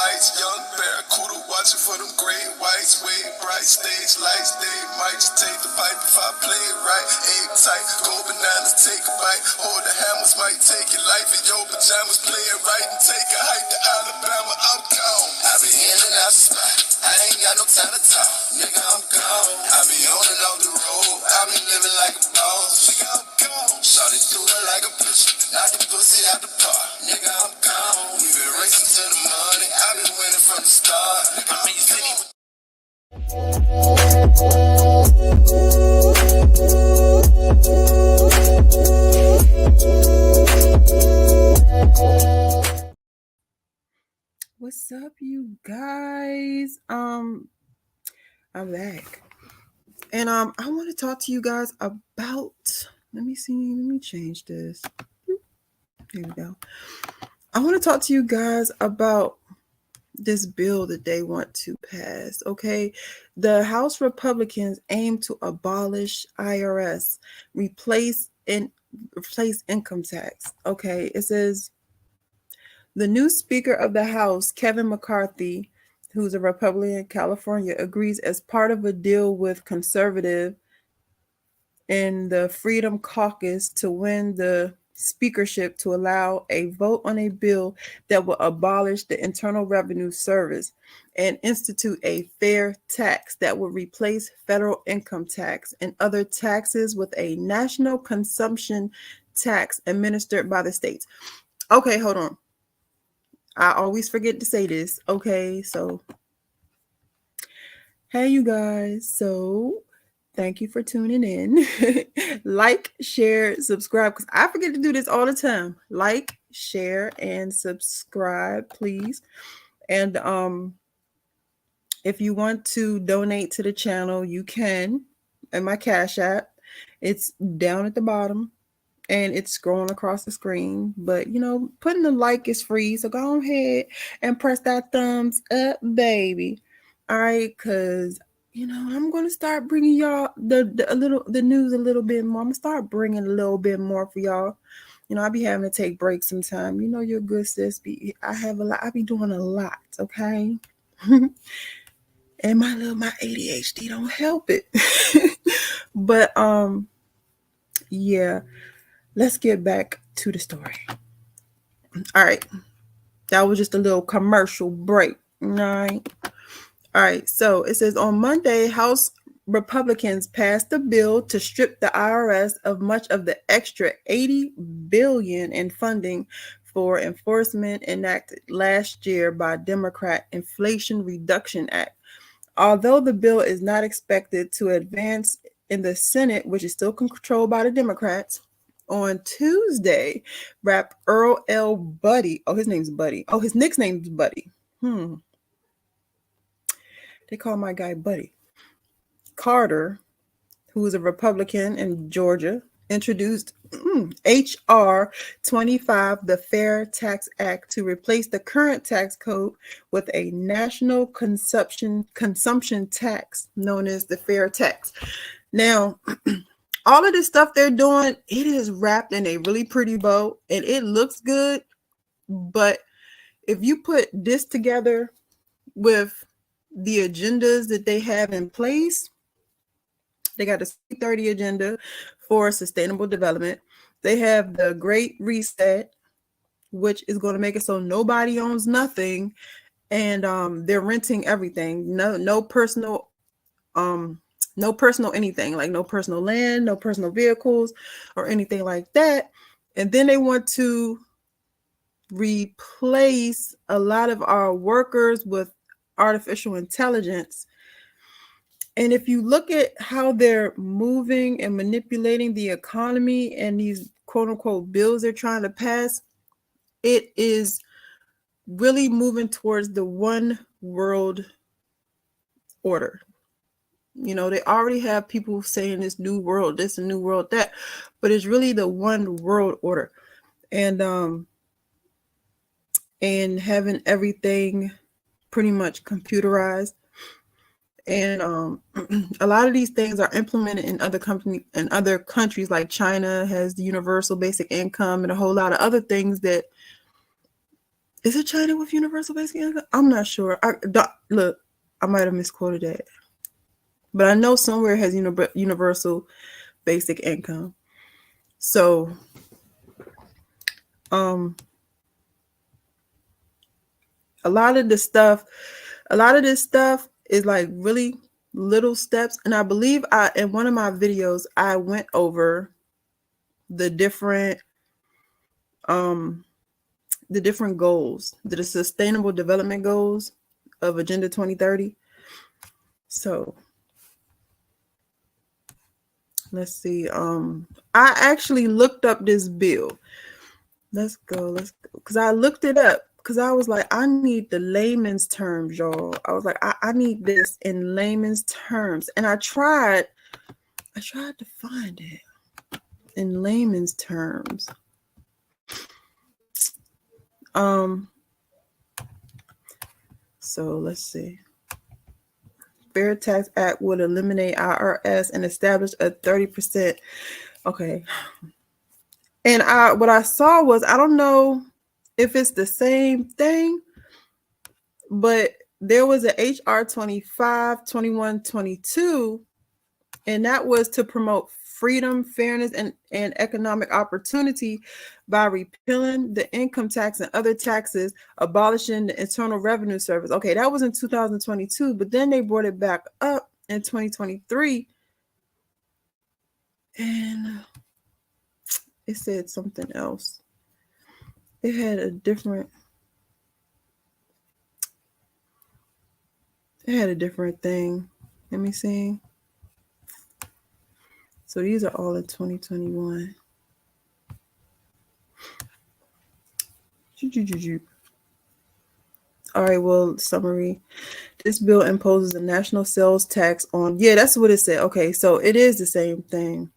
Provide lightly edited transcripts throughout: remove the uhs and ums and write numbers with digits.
heights. Young barracuda watching for them great whites. Way bright stage lights. They might just take the pipe if I play it right. Egg tight, go bananas, take a bite. Hold the hammers, might take your life in your pajamas. Play it right and take a hike to Alabama. I'm gone. I be in and out the spot. I ain't got no time to talk. Nigga, I'm gone. I be on and off the road. I be living like a boss. Nigga, I'm gone. Shawty do it like a pitcher. Knock the pussy out the park. Nigga, I'm gone. We been racing to the money. I been winning from the start. Nigga, I'm gone. What's up, you guys? I'm back, and I want to talk to you guys about. Let me change this. Here we go. I want to talk to you guys about this bill that they want to pass. Okay, the House Republicans aim to abolish IRS, replace income tax. Okay, it says the new Speaker of the House, Kevin McCarthy, who's a Republican in California, agrees as part of a deal with conservative in the Freedom Caucus to win the speakership to allow a vote on a bill that will abolish the Internal Revenue Service and institute a fair tax that will replace federal income tax and other taxes with a national consumption tax administered by the states. Okay, hold on. I always forget to say this. Okay, so hey, you guys. So thank you for tuning in. Like, share, subscribe, because I forget to do this all the time. Like, share, and subscribe, please. And if you want to donate to the channel, you can. And my Cash App, it's down at the bottom. And it's scrolling across the screen. But, you know, putting a like is free. So go ahead and press that thumbs up, baby. All right, because, you know, I'm going to start bringing y'all the news a little bit more. I'm going to start bringing a little bit more for y'all. You know, I be having to take breaks sometime. You know, you're good, sis. I be doing a lot, okay? And my ADHD don't help it. But, yeah. Let's get back to the story. All right. That was just a little commercial break. All right. All right. So it says on Monday, House Republicans passed a bill to strip the IRS of much of the extra $80 billion in funding for enforcement enacted last year by Democrat Inflation Reduction Act. Although the bill is not expected to advance in the Senate, which is still controlled by the Democrats, on Tuesday, Rep. Earl L. Buddy. Oh, his name's Buddy. Oh, his nickname's Buddy. They call my guy Buddy. Carter, who is a Republican in Georgia, introduced H.R. 25, the Fair Tax Act, to replace the current tax code with a national consumption tax known as the fair tax. Now, all of this stuff they're doing, it is wrapped in a really pretty bow and it looks good. But if you put this together with the agendas that they have in place, they got the 30 agenda for sustainable development. They have the Great Reset, which is going to make it so nobody owns nothing. And they're renting everything. No personal anything, like no personal land, no personal vehicles or anything like that. And then they want to replace a lot of our workers with artificial intelligence. And if you look at how they're moving and manipulating the economy and these quote unquote bills they're trying to pass, it is really moving towards the one world order. You know, they already have people saying this new world, this and new world, that, but it's really the one world order. And having everything pretty much computerized. And a lot of these things are implemented in other countries, like China has the universal basic income and a whole lot of other things that Is it China with universal basic income? I'm not sure. Look, I might have misquoted that. But I know somewhere it has universal basic income. So, a lot of this stuff is like really little steps. And I believe in one of my videos, I went over the different goals, the sustainable development goals of Agenda 2030. So let's see. I actually looked up this bill. Let's go. Because I looked it up because I was like, I need the layman's terms, y'all. I was like, I need this in layman's terms. And I tried to find it in layman's terms. So let's see. Fair Tax Act would eliminate IRS and establish a 30%. Okay. And what I saw was, I don't know if it's the same thing, but there was a HR 25, 21, 22, and that was to promote freedom, fairness, and economic opportunity by repealing the income tax and other taxes, abolishing the Internal Revenue Service. Okay, that was in 2022, but then they brought it back up in 2023, and it said something else. It had a different thing. Let me see. So these are all in 2021. All right, well, summary. This bill imposes a national sales tax on, yeah, that's what it said. Okay, so it is the same thing.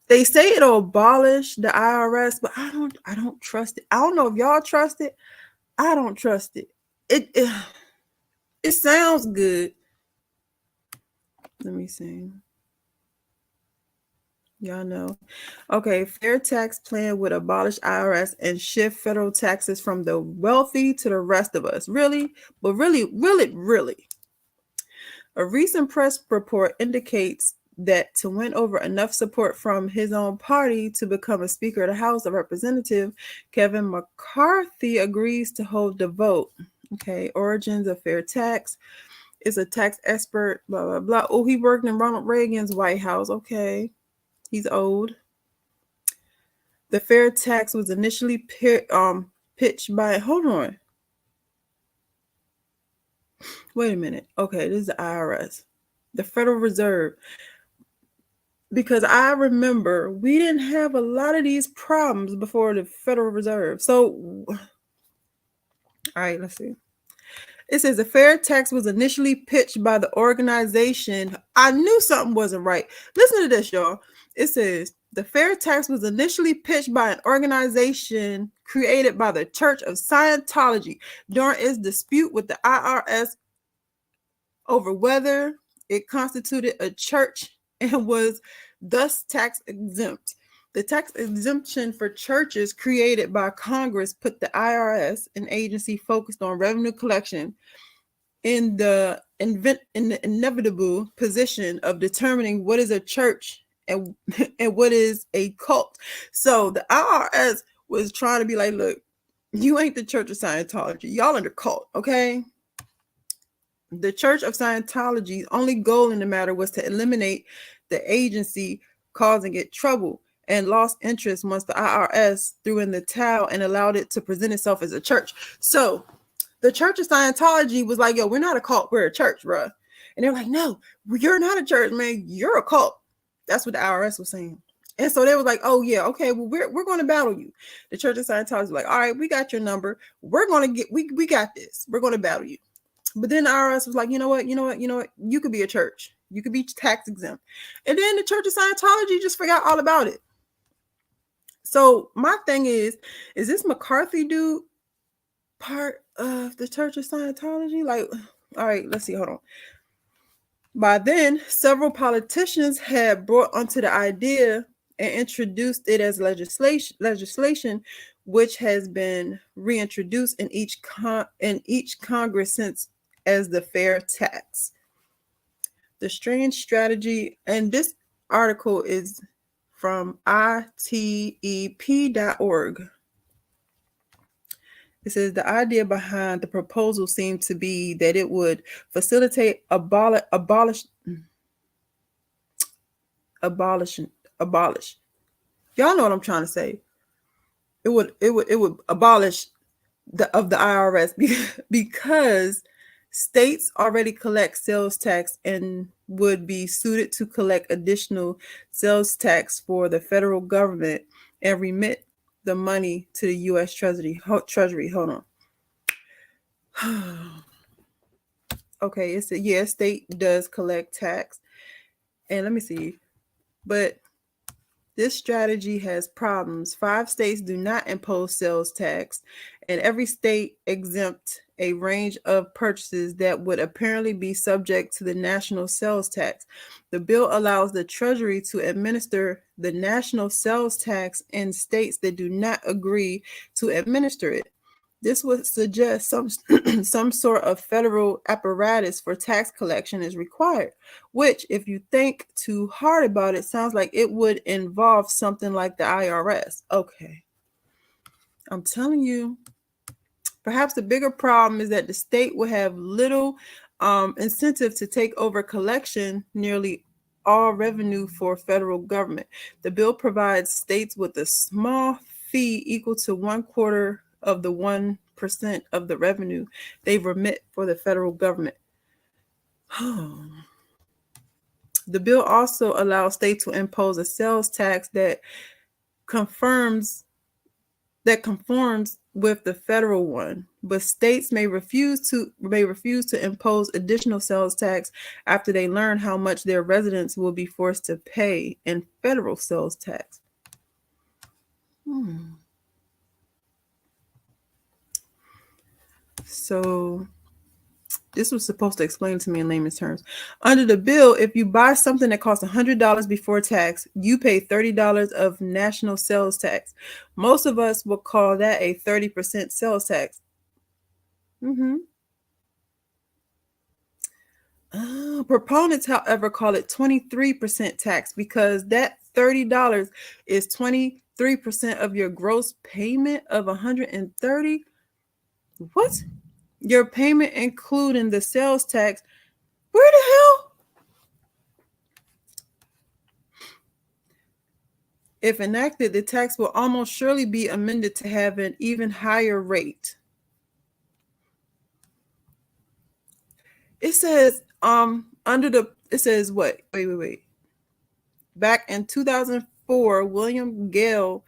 They say it'll abolish the IRS, but I don't trust it. I don't know if y'all trust it. I don't trust it. It sounds good. Let me see. Y'all know. Okay, fair tax plan would abolish IRS and shift federal taxes from the wealthy to the rest of us. Really? But really. A recent press report indicates that to win over enough support from his own party to become a Speaker of the House of Representatives, Kevin McCarthy agrees to hold the vote. Okay, origins of fair tax. Is a tax expert, blah, blah, blah. Oh, he worked in Ronald Reagan's White House. Okay. He's old. The fair tax was initially pitched by, hold on. Wait a minute. Okay, this is the IRS, the Federal Reserve. Because I remember we didn't have a lot of these problems before the Federal Reserve. So, all right, let's see. It says the fair tax was initially pitched by the organization. I knew something wasn't right. Listen to this, y'all. It says the fair tax was initially pitched by an organization created by the Church of Scientology during its dispute with the IRS over whether it constituted a church and was thus tax exempt. The tax exemption for churches created by Congress put the IRS, an agency focused on revenue collection, in the inevitable position of determining what is a church and what is a cult. So the IRS was trying to be like, look, you ain't the Church of Scientology. Y'all in the cult, okay? The Church of Scientology's only goal in the matter was to eliminate the agency causing it trouble and lost interest once the IRS threw in the towel and allowed it to present itself as a church. So the Church of Scientology was like, yo, we're not a cult, we're a church, bro. And they're like, no, you're not a church, man, you're a cult. That's what the IRS was saying. And so they was like, oh yeah, okay, well, we're going to battle you. The Church of Scientology was like, all right, we got your number. We're going to we got this. We're going to battle you. But then the IRS was like, you know what? You could be a church. You could be tax exempt. And then the Church of Scientology just forgot all about it. So my thing is this McCarthy dude part of the Church of Scientology? Like, all right, let's see. Hold on. By then, several politicians had brought onto the idea and introduced it as legislation, which has been reintroduced in each Congress since as the fair tax. The strange strategy, and this article is from itep.org. It says the idea behind the proposal seemed to be that it would facilitate abolish. Y'all know what I'm trying to say. It would abolish the IRS because states already collect sales tax and would be suited to collect additional sales tax for the federal government and remit the money to the U.S. Treasury. Hold on. Okay, it's state does collect tax, and let me see, but this strategy has problems. 5 states do not impose sales tax, and every state exempt a range of purchases that would apparently be subject to the national sales tax. The bill allows the Treasury to administer the national sales tax in states that do not agree to administer it. This would suggest some sort of federal apparatus for tax collection is required, which, if you think too hard about it, sounds like it would involve something like the IRS. Okay. I'm telling you, perhaps the bigger problem is that the state will have little incentive to take over collection, nearly all revenue for federal government. The bill provides states with a small fee equal to 1/4 of the 1% of the revenue they remit for the federal government. The bill also allows states to impose a sales tax that conforms with the federal one, but states may refuse to impose additional sales tax after they learn how much their residents will be forced to pay in federal sales tax. So this was supposed to explain to me in layman's terms. Under the bill, if you buy something that costs $100 before tax, you pay $30 of national sales tax. Most of us will call that a 30% sales tax. Proponents, however, call it 23% tax because that $30 is 23% of your gross payment of $130. What? Your payment including the sales tax. Where the hell? If enacted, the tax will almost surely be amended to have an even higher rate. It says it says what? Wait. Back in 2004, William Gale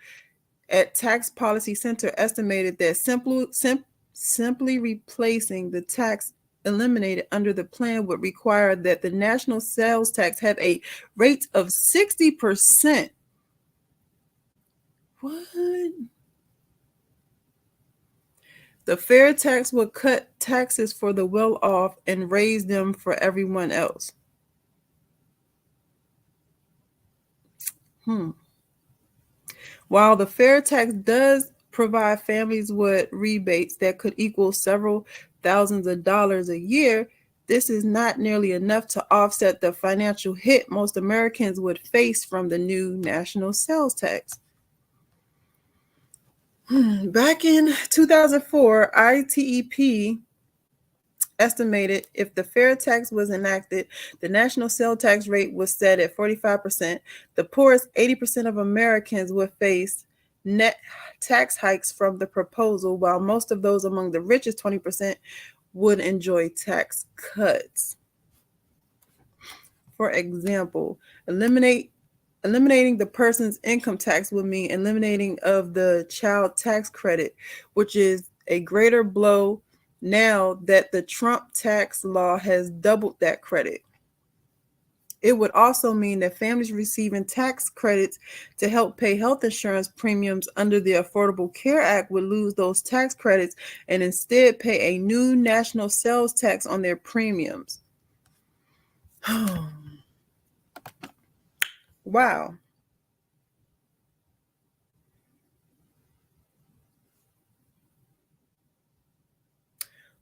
at Tax Policy Center estimated that simply replacing the tax eliminated under the plan would require that the national sales tax have a rate of 60%. What? The fair tax would cut taxes for the well-off and raise them for everyone else. While the fair tax does provide families with rebates that could equal several thousands of dollars a year, this is not nearly enough to offset the financial hit most Americans would face from the new national sales tax. Back in 2004, ITEP estimated if the fair tax was enacted, the national sales tax rate was set at 45%. The poorest 80% of Americans would face net tax hikes from the proposal, while most of those among the richest 20% would enjoy tax cuts. For example, eliminating the person's income tax would mean eliminating of the child tax credit, which is a greater blow now that the Trump tax law has doubled that credit. It would also mean that families receiving tax credits to help pay health insurance premiums under the Affordable Care Act would lose those tax credits and instead pay a new national sales tax on their premiums. Wow.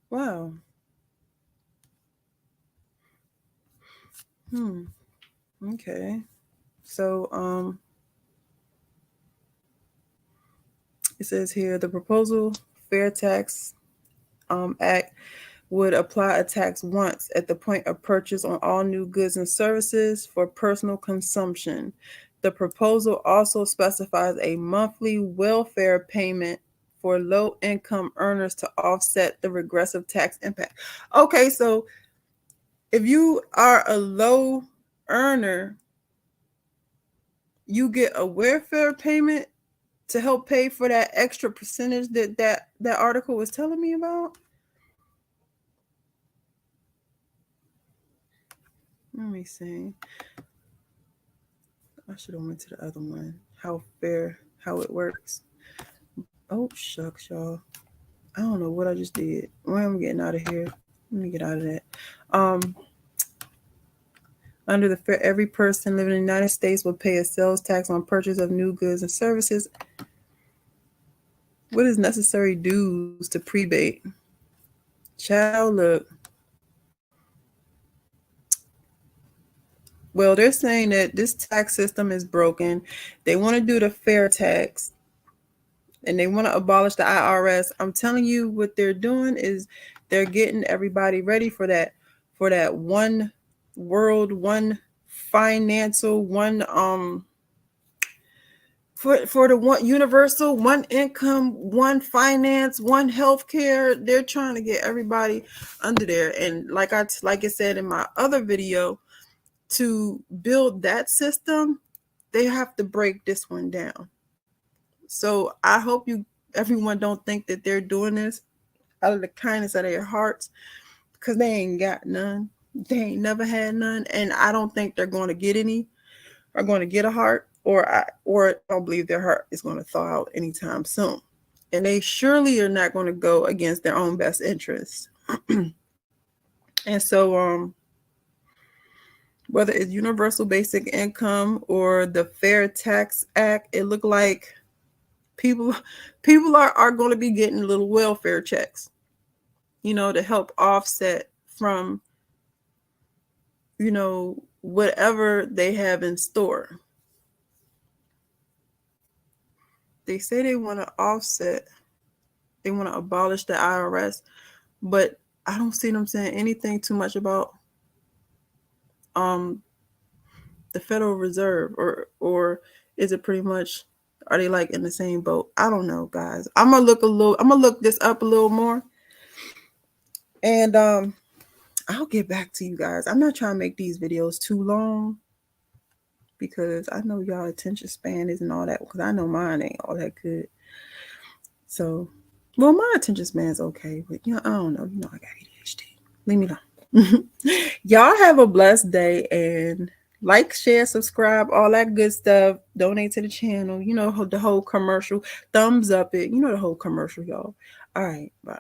Wow. Okay. So it says here the proposal Fair Tax Act would apply a tax once at the point of purchase on all new goods and services for personal consumption. The proposal also specifies a monthly welfare payment for low-income earners to offset the regressive tax impact. Okay, so if you are a low earner, you get a welfare payment to help pay for that extra percentage that article was telling me about. Let me see. I should have went to the other one. How it works. Oh shucks, y'all. I don't know what I just did. Why am I getting out of here? Let me get out of that. Under the fair, every person living in the United States will pay a sales tax on purchase of new goods and services. What is necessary dues to prebate? Child, look. Well, they're saying that this tax system is broken. They want to do the fair tax and they want to abolish the IRS. I'm telling you, what they're doing is they're getting everybody ready for that one world, one financial, one for the one universal, one income, one finance, one healthcare. They're trying to get everybody under there. And like I said in my other video, to build that system, they have to break this one down. So I hope everyone don't think that they're doing this out of the kindness of their hearts, because they ain't got none. They ain't never had none, and I don't think they're going to get any. Are going to get a heart, or I don't believe their heart is going to thaw out anytime soon. And they surely are not going to go against their own best interests. And so, whether it's universal basic income or the Fair Tax Act, it looked like people are going to be getting little welfare checks, to help offset from, whatever they have in store. They say they want to offset, they want to abolish the IRS, but I don't see them saying anything too much about the Federal Reserve, or is it pretty much, are they like in the same boat? I don't know, guys. I'm gonna look this up a little more, and I'll get back to you guys. I'm not trying to make these videos too long because I know y'all attention span isn't all that, because I know mine ain't all that good. So, well, my attention span's okay, but I don't know. I got ADHD. Leave me alone. Y'all have a blessed day, and like, share, subscribe, all that good stuff. Donate to the channel. The whole commercial. Thumbs up it. The whole commercial, y'all. All right, bye.